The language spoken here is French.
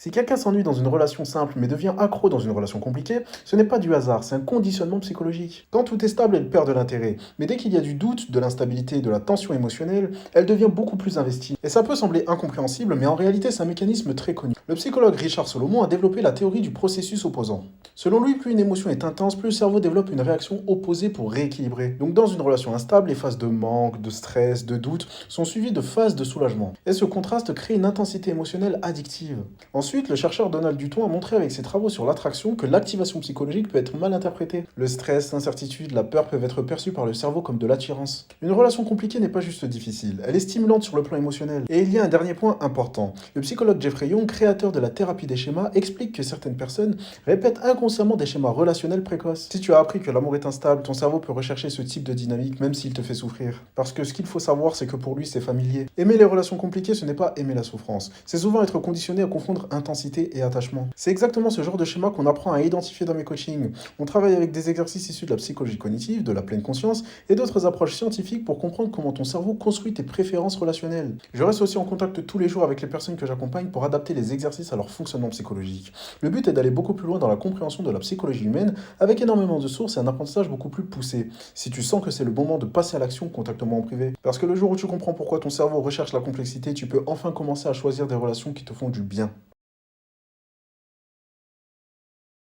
Si quelqu'un s'ennuie dans une relation simple mais devient accro dans une relation compliquée, ce n'est pas du hasard, c'est un conditionnement psychologique. Quand tout est stable, elle perd de l'intérêt. Mais dès qu'il y a du doute, de l'instabilité, de la tension émotionnelle, elle devient beaucoup plus investie. Et ça peut sembler incompréhensible, mais en réalité c'est un mécanisme très connu. Le psychologue Richard Solomon a développé la théorie du processus opposant. Selon lui, plus une émotion est intense, plus le cerveau développe une réaction opposée pour rééquilibrer. Donc dans une relation instable, les phases de manque, de stress, de doute sont suivies de phases de soulagement. Et ce contraste crée une intensité émotionnelle addictive. Ensuite, le chercheur Donald Dutton a montré avec ses travaux sur l'attraction que l'activation psychologique peut être mal interprétée. Le stress, l'incertitude, la peur peuvent être perçus par le cerveau comme de l'attirance. Une relation compliquée n'est pas juste difficile, elle est stimulante sur le plan émotionnel. Et il y a un dernier point important. Le psychologue Jeffrey Young, créateur de la thérapie des schémas, explique que certaines personnes répètent inconsciemment des schémas relationnels précoces. Si tu as appris que l'amour est instable, ton cerveau peut rechercher ce type de dynamique même s'il te fait souffrir. Parce que ce qu'il faut savoir, c'est que pour lui, c'est familier. Aimer les relations compliquées, ce n'est pas aimer la souffrance. C'est souvent être conditionné à confondre intensité et attachement. C'est exactement ce genre de schéma qu'on apprend à identifier dans mes coachings. On travaille avec des exercices issus de la psychologie cognitive, de la pleine conscience et d'autres approches scientifiques pour comprendre comment ton cerveau construit tes préférences relationnelles. Je reste aussi en contact tous les jours avec les personnes que j'accompagne pour adapter les exercices à leur fonctionnement psychologique. Le but est d'aller beaucoup plus loin dans la compréhension de la psychologie humaine avec énormément de sources et un apprentissage beaucoup plus poussé. Si tu sens que c'est le bon moment de passer à l'action, contacte-moi en privé. Parce que le jour où tu comprends pourquoi ton cerveau recherche la complexité, tu peux enfin commencer à choisir des relations qui te font du bien.